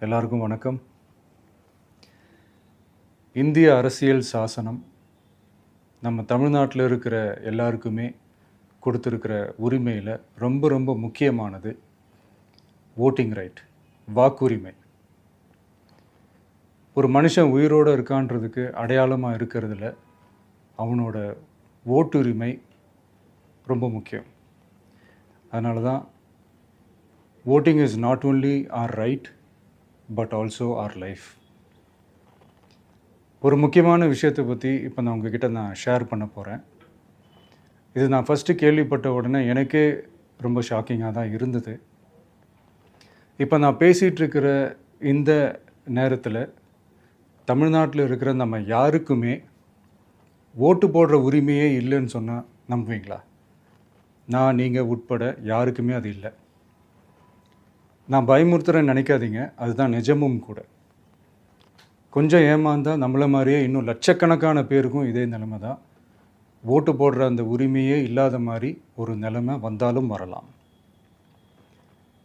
எல்லாருக்கும் வணக்கம். இந்திய அரசியல் சாசனம் நம்ம தமிழ்நாட்டில் இருக்கிற எல்லாருக்குமே கொடுத்துருக்கிற உரிமையில் ரொம்ப ரொம்ப முக்கியமானது ஓட்டிங் ரைட், வாக்குரிமை. ஒரு மனுஷன் உயிரோடு இருக்கான்றதுக்கு அடையாளமாக இருக்கிறதுல அவனோட ஓட்டுரிமை ரொம்ப முக்கியம். அதனால தான் voting is not only our right but also our life. ஒரு முக்கியமான விஷயத்தை பற்றி இப்போ நான் உங்ககிட்ட ஷேர் பண்ண போகிறேன். இது நான் ஃபஸ்ட்டு கேள்விப்பட்ட உடனே எனக்கே ரொம்ப ஷாக்கிங்காக தான் இருந்தது. இப்போ நான் பேசிகிட்டு இருக்கிற இந்த நேரத்தில் தமிழ்நாட்டில் இருக்கிற நம்ம யாருக்குமே ஓட்டு போடுற உரிமையே இல்லைன்னு சொன்னால் நம்புவீங்களா? நீங்கள் உட்பட யாருக்குமே அது இல்லை. நான் பயமுறுத்துறேன்னு நினைக்காதீங்க, அதுதான் நிஜமும் கூட. கொஞ்சம் ஏமாந்தால் நம்மளை மாதிரியே இன்னும் லட்சக்கணக்கான பேருக்கும் இதே நிலைமை தான். ஓட்டு போடுற அந்த உரிமையே இல்லாத மாதிரி ஒரு நிலைமை வந்தாலும் வரலாம்.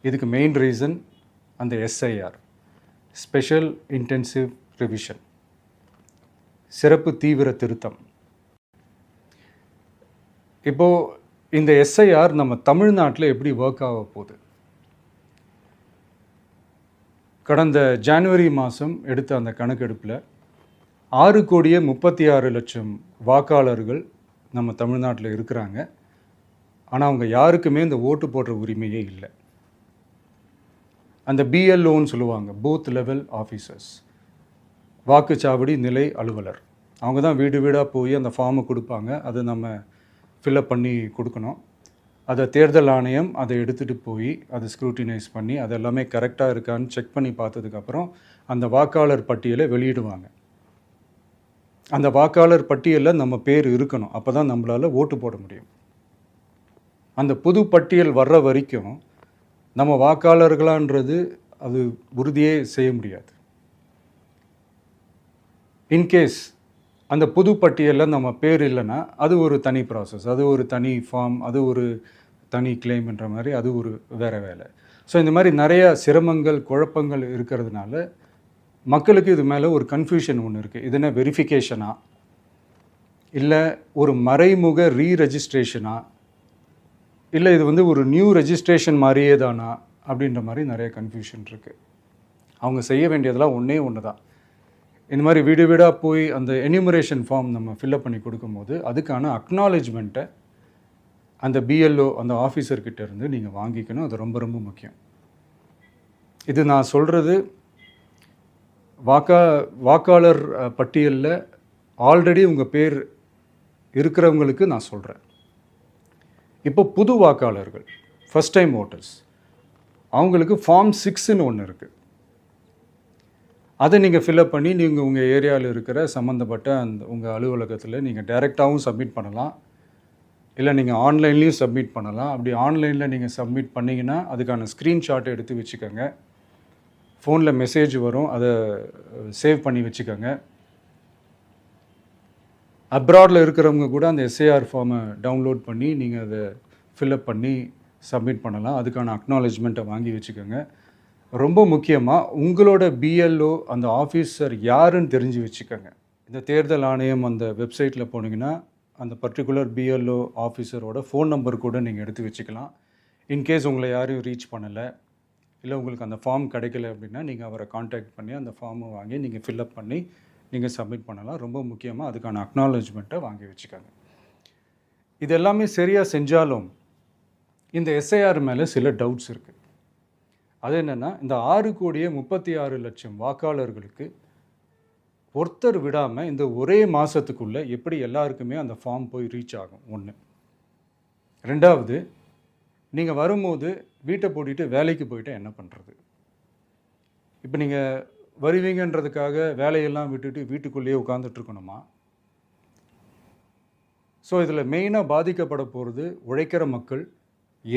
இதுக்கு மெயின் ரீசன் அந்த எஸ்ஐஆர், ஸ்பெஷல் இன்டென்சிவ் ரிவிஷன், சிறப்பு தீவிர திருத்தம். இப்போது இந்த எஸ்ஐஆர் நம்ம தமிழ்நாட்டில் எப்படி ஒர்க் ஆக போகுது? கடந்த ஜனவரி மாதம் எடுத்த அந்த கணக்கெடுப்பில் 6,36,00,000 வாக்காளர்கள் நம்ம தமிழ்நாட்டில் இருக்கிறாங்க. ஆனால் அவங்க யாருக்குமே இந்த ஓட்டு போடுற உரிமையே இல்லை. அந்த பிஎல்ஓன்னு சொல்லுவாங்க, பூத் லெவல் ஆஃபீஸர்ஸ், வாக்குச்சாவடி நிலை அலுவலர். அவங்க தான் வீடு வீடாக போய் அந்த ஃபார்மை கொடுப்பாங்க. அதை நம்ம ஃபில்அப் பண்ணி கொடுக்கணும். அதை தேர்தல் ஆணையம் அதை எடுத்துகிட்டு போய் அதை ஸ்க்ரூட்டினைஸ் பண்ணி அது எல்லாமே கரெக்டாக இருக்கான்னு செக் பண்ணி பார்த்ததுக்கப்புறம் அந்த வாக்காளர் பட்டியலை வெளியிடுவாங்க. அந்த வாக்காளர் பட்டியலில் நம்ம பேர் இருக்கணும், அப்போ தான் நம்மளால் ஓட்டு போட முடியும். அந்த புது பட்டியல் வர்ற வரைக்கும் நம்ம வாக்காளர்களான்றது அது உறுதியே செய்ய முடியாது. இன்கேஸ் அந்த புது பட்டியலில் நம்ம பேர் இல்லைன்னா அது ஒரு தனி ப்ராசஸ், அது ஒரு தனி ஃபார்ம், அது ஒரு தனி கிளைம்ன்ற மாதிரி அது ஒரு வேறு வேலை. ஸோ இந்த மாதிரி நிறையா சிரமங்கள் குழப்பங்கள் இருக்கிறதுனால மக்களுக்கு இது மேலே ஒரு கன்ஃபியூஷன் ஒன்று இருக்குது. இது என்ன வெரிஃபிகேஷனா இல்லை ஒரு மறைமுக ரீரெஜிஸ்ட்ரேஷனா இல்லை இது ஒரு நியூ ரெஜிஸ்ட்ரேஷன் மாதிரியே தானா அப்படின்ற மாதிரி நிறைய கன்ஃபியூஷன் இருக்குது. அவங்க செய்ய வேண்டியதெல்லாம் ஒன்று தான். இந்த மாதிரி வீடு வீடாக போய் அந்த என்யூமரேஷன் ஃபார்ம் நம்ம ஃபில்அப் பண்ணி கொடுக்கும்போது அதுக்கான அக்னாலேஜ்மெண்ட்டை அந்த பிஎல்ஓ அந்த ஆஃபீஸர்கிட்ட இருந்து நீங்கள் வாங்கிக்கணும். அது ரொம்ப ரொம்ப முக்கியம். இது நான் சொல்கிறது வாக்காளர் பட்டியலில் ஆல்ரெடி உங்கள் பேர் இருக்கிறவங்களுக்கு நான் சொல்கிறேன். இப்போ புது வாக்காளர்கள், ஃபஸ்ட் டைம் ஓட்டர்ஸ், அவங்களுக்கு ஃபார்ம் 6ன்னு ஒன்று இருக்குது. அதை நீங்கள் ஃபில்அப் பண்ணி நீங்கள் உங்கள் ஏரியாவில் இருக்கிற சம்மந்தப்பட்ட அந்த உங்கள் அலுவலகத்தில் நீங்கள் டைரெக்டாகவும் சப்மிட் பண்ணலாம், இல்லை நீங்கள் ஆன்லைன்லேயும் சப்மிட் பண்ணலாம். அப்படி ஆன்லைனில் நீங்கள் சப்மிட் பண்ணிங்கன்னா அதுக்கான ஸ்க்ரீன்ஷாட்டை எடுத்து வச்சுக்கோங்க. ஃபோனில் மெசேஜ் வரும், அதை சேவ் பண்ணி வச்சுக்கோங்க. அப்ராடில் இருக்கிறவங்க கூட அந்த எஸ்ஐஆர் ஃபார்மை டவுன்லோட் பண்ணி நீங்கள் அதை ஃபில்அப் பண்ணி சப்மிட் பண்ணலாம். அதுக்கான அக்னாலேஜ்மெண்ட்டை வாங்கி வச்சுக்கோங்க. ரொம்ப முக்கியமாக உங்களோட பிஎல்ஓ அந்த ஆஃபீஸர் யாருன்னு தெரிஞ்சு வச்சுக்கோங்க. இந்த தேர்தல் ஆணையம் அந்த வெப்சைட்டில் போனீங்கன்னா அந்த பர்டிகுலர் பிஎல்ஓ ஆஃபீஸரோட ஃபோன் நம்பர் கூட நீங்கள் எடுத்து வச்சுக்கலாம். இன்கேஸ் உங்களை யாரையும் ரீச் பண்ணலை, இல்லை உங்களுக்கு அந்த ஃபார்ம் கிடைக்கல அப்படின்னா நீங்கள் அவரை காண்டாக்ட் பண்ணி அந்த ஃபார்மை வாங்கி நீங்கள் ஃபில்அப் பண்ணி நீங்கள் சப்மிட் பண்ணலாம். ரொம்ப முக்கியமாக அதுக்கான அக்னாலேஜ்மெண்ட்டை வாங்கி வச்சுக்கோங்க. இது எல்லாமே சரியாக செஞ்சாலும் இந்த எஸ்ஐஆர் மேலே சில டவுட்ஸ் இருக்குது. அது என்னென்னா, இந்த 6,36,00,000 வாக்காளர்களுக்கு ஒருத்தர் விடாமல் இந்த ஒரே மாதத்துக்குள்ளே எப்படி எல்லாருக்குமே அந்த ஃபார்ம் போய் ரீச் ஆகும்? ஒன்று. ரெண்டாவது, நீங்கள் வரும்போது வீட்டை பூட்டிட்டு வேலைக்கு போயிட்டு என்ன பண்ணுறது? இப்போ நீங்கள் வருவீங்கன்றதுக்காக வேலையெல்லாம் விட்டுட்டு வீட்டுக்குள்ளேயே உட்காந்துட்ருக்கணுமா? ஸோ இதில் மெயினாக பாதிக்கப்பட போகிறது உழைக்கிற மக்கள்,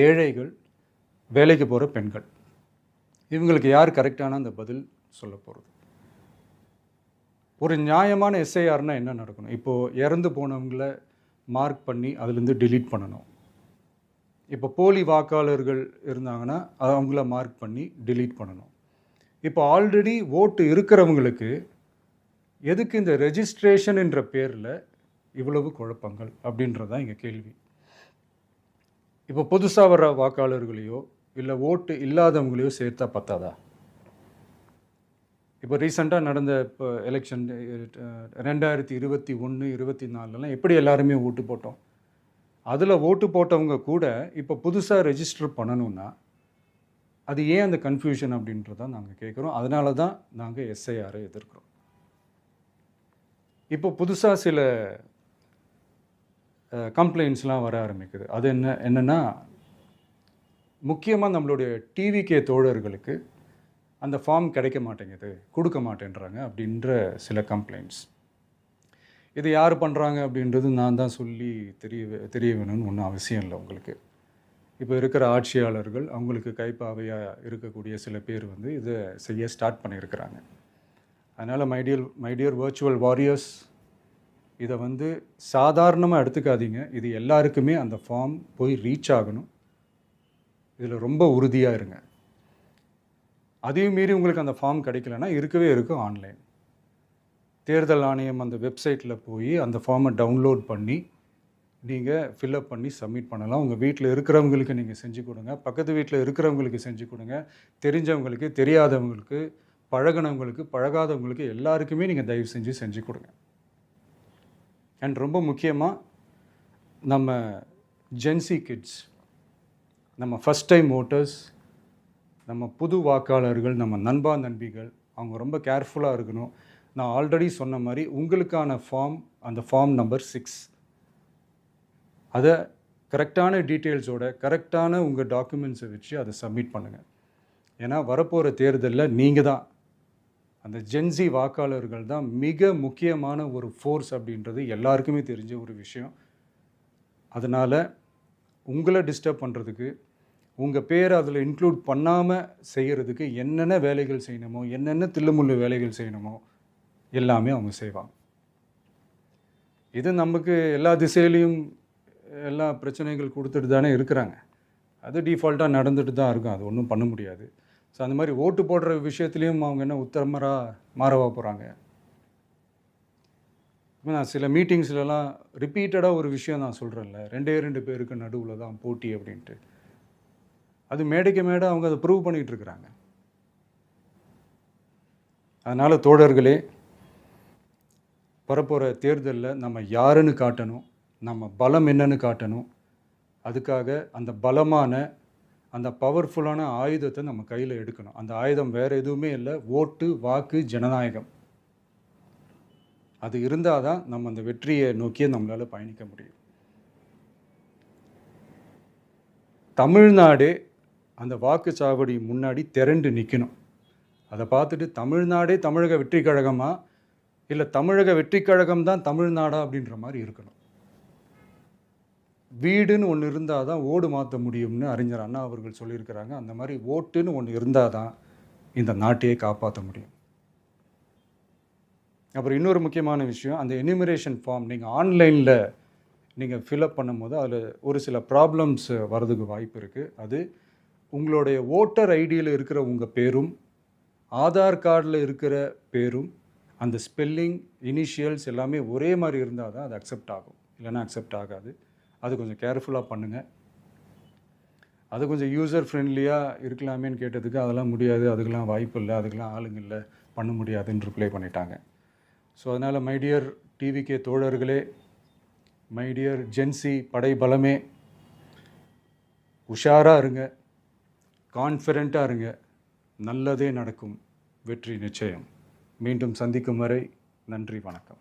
ஏழைகள், வேலைக்கு போகிற பெண்கள். இவங்களுக்கு யார் கரெக்டான அந்த பதில் சொல்ல போகிறது? ஒரு நியாயமான எஸ்ஐஆர்னால் என்ன நடக்கணும்? இப்போது இறந்து போனவங்களை மார்க் பண்ணி அதுலேருந்து டிலீட் பண்ணணும். இப்போ போலி வாக்காளர்கள் இருந்தாங்கன்னா அவங்கள மார்க் பண்ணி டிலீட் பண்ணணும். இப்போ ஆல்ரெடி ஓட்டு இருக்கிறவங்களுக்கு எதுக்கு இந்த ரெஜிஸ்ட்ரேஷன் என்ற பேரில் இவ்வளவு குழப்பங்கள் அப்படின்றது தான் எங்கள் கேள்வி. இப்போ புதுசாக வர வாக்காளர்களையோ இல்லை ஓட்டு இல்லாதவங்களையோ சேர்த்தா பத்தாதா? இப்போ ரீசெண்டாக நடந்த இப்போ எலெக்ஷன் 2021, 24 எப்படி எல்லாருமே ஓட்டு போட்டோம்? அதில் ஓட்டு போட்டவங்க கூட இப்போ புதுசாக ரெஜிஸ்டர் பண்ணணும்னா அது ஏன் அந்த கன்ஃபியூஷன் அப்படின்றத நாங்கள் கேட்குறோம். அதனால தான் நாங்கள் எஸ்ஐஆரை எதிர்க்கிறோம். இப்போ புதுசாக சில கம்ப்ளைண்ட்ஸ்லாம் வர ஆரம்பிக்குது. அது என்னென்னா முக்கியமாக நம்மளுடைய டிவிகே தோழர்களுக்கு அந்த ஃபார்ம் கிடைக்க மாட்டேங்குது, கொடுக்க மாட்டேன்றாங்க அப்படின்ற சில கம்ப்ளைண்ட்ஸ். இது யார் பண்ணுறாங்க அப்படின்றது நான் தான் சொல்லி தெரிய வேணும்னு ஒன்றும் அவசியம் இல்லை உங்களுக்கு. இப்போ இருக்கிற ஆட்சியாளர்கள் அவங்களுக்கு கைப்பாவையாக இருக்கக்கூடிய சில பேர் வந்து இதை செய்ய ஸ்டார்ட் பண்ணியிருக்கிறாங்க. அதனால் மைடியர் வர்ச்சுவல் வாரியர்ஸ், இதை வந்து சாதாரணமாக எடுத்துக்காதீங்க. இது எல்லாருக்குமே அந்த ஃபார்ம் போய் ரீச் ஆகணும். இதில் ரொம்ப உறுதியாக இருங்க. அதையும் மீறி உங்களுக்கு அந்த ஃபார்ம் கிடைக்கலன்னா இருக்கவே இருக்கும் ஆன்லைன். தேர்தல் ஆணையம் அந்த வெப்சைட்டில் போய் அந்த ஃபார்மை டவுன்லோட் பண்ணி நீங்கள் ஃபில்அப் பண்ணி சப்மிட் பண்ணலாம். உங்கள் வீட்டில் இருக்கிறவங்களுக்கு நீங்கள் செஞ்சு கொடுங்க, பக்கத்து வீட்டில் இருக்கிறவங்களுக்கு செஞ்சு கொடுங்க, தெரிஞ்சவங்களுக்கு, தெரியாதவங்களுக்கு, பழகினவங்களுக்கு, பழகாதவங்களுக்கு எல்லாருக்குமே நீங்கள் தயவு செஞ்சு கொடுங்க. அண்ட் ரொம்ப முக்கியமாக நம்ம ஜென்சி கிட்ஸ், நம்ம ஃபஸ்ட் டைம் ஓட்டர்ஸ், நம்ம புது வாக்காளர்கள், நம்ம நண்பா நண்பிகள், அவங்க ரொம்ப கேர்ஃபுல்லாக இருக்கணும். நான் ஆல்ரெடி சொன்ன மாதிரி உங்களுக்கான ஃபார்ம், அந்த ஃபார்ம் நம்பர் 6, அதை கரெக்டான டீட்டெயில்ஸோட கரெக்டான உங்கள் டாக்குமெண்ட்ஸை வச்சு அதை சப்மிட் பண்ணுங்கள். ஏன்னா வரப்போகிற தேர்தலில் நீங்கள் தான், அந்த ஜென்சி வாக்காளர்கள் தான் மிக முக்கியமான ஒரு ஃபோர்ஸ் அப்படின்றது எல்லாருக்குமே தெரிஞ்ச ஒரு விஷயம். அதனால் உங்களை டிஸ்டர்ப் பண்ணுறதுக்கு, உங்கள் பேரை அதில் இன்க்ளூட் பண்ணாமல் செய்கிறதுக்கு என்னென்ன வேலைகள் செய்யணுமோ, என்னென்ன தில்லுமுள்ளு வேலைகள் செய்யணுமோ எல்லாமே அவங்க செய்வாங்க. இது நமக்கு எல்லா திசையிலையும் எல்லா பிரச்சனைகள் கொடுத்துட்டு தானே இருக்கிறாங்க. அது டிஃபால்ட்டாக நடந்துட்டு தான் இருக்கும். அது ஒன்றும் பண்ண முடியாது. ஸோ அந்த மாதிரி ஓட்டு போடுற விஷயத்துலேயும் அவங்க என்ன உத்தரமராக மாறவா போகிறாங்க? இப்போ நான் சில மீட்டிங்ஸ்லலாம் ரிப்பீட்டடாக ஒரு விஷயம் நான் சொல்கிறேன்ல, 2 பேருக்கு நடுவில் தான் போட்டி அப்படின்ட்டு. அது மேடைக்கு மேடை அவங்க அதை ப்ரூவ் பண்ணிகிட்ருக்குறாங்க. அதனால் தோழர்களே, வரப்போகிற தேர்தலில் நம்ம யாருன்னு காட்டணும், நம்ம பலம் என்னன்னு காட்டணும். அதுக்காக அந்த பலமான, அந்த பவர்ஃபுல்லான ஆயுதத்தை நம்ம கையில் எடுக்கணும். அந்த ஆயுதம் வேறு எதுவுமே இல்லை, ஓட்டு, வாக்கு, ஜனநாயகம். அது இருந்தால் தான் நம்ம அந்த வெற்றியை நோக்கியே நம்மளால் பயணிக்க முடியும். தமிழ்நாடே அந்த வாக்குச்சாவடி முன்னாடி திரண்டு நிற்கணும். அதை பார்த்துட்டு தமிழ்நாடே தமிழக வெற்றி கழகமா, இல்லை தமிழக வெற்றி கழகம் தான் தமிழ்நாடா அப்படின்ற மாதிரி இருக்கணும். வீடுன்னு ஒன்று இருந்தால் தான் ஓடு மாற்ற முடியும்னு அறிஞர் அண்ணா அவர்கள் சொல்லியிருக்கிறாங்க. அந்த மாதிரி ஓட்டுன்னு ஒன்று இருந்தால் தான் இந்த நாட்டையே காப்பாற்ற முடியும். அப்புறம் இன்னொரு முக்கியமான விஷயம், அந்த எனிமரேஷன் ஃபார்ம் நீங்கள் ஆன்லைனில் நீங்கள் ஃபில்அப் பண்ணும்போது அதில் ஒரு சில ப்ராப்ளம்ஸ் வர்றதுக்கு வாய்ப்பு இருக்குது. அது உங்களுடைய ஓட்டர் ஐடியில் இருக்கிற உங்கள் பேரும், ஆதார் கார்டில் இருக்கிற பேரும், அந்த ஸ்பெல்லிங், இனிஷியல்ஸ் எல்லாமே ஒரே மாதிரி இருந்தால் தான் அது அக்செப்ட் ஆகும், இல்லைன்னா அக்செப்ட் ஆகாது. அது கொஞ்சம் கேர்ஃபுல்லாக பண்ணுங்கள். அது கொஞ்சம் யூசர் ஃப்ரெண்ட்லியாக இருக்கலாமேன்னு கேட்டதுக்கு அதெல்லாம் முடியாது, அதுக்கெல்லாம் வாய்ப்பு இல்லை, அதுக்கெல்லாம் ஆளுங்க இல்லை, பண்ண முடியாதுன்னு ரிப்ளை பண்ணிட்டாங்க. ஸோ அதனால் மைடியர் டிவிகே தோழர்களே, மைடியர் ஜென்சி படை பலமே, உஷாராக இருங்க, கான்ஃபிடெண்ட்டாக இருங்க. நல்லதே நடக்கும். வெற்றி நிச்சயம். மீண்டும் சந்திக்கும் வரை நன்றி, வணக்கம்.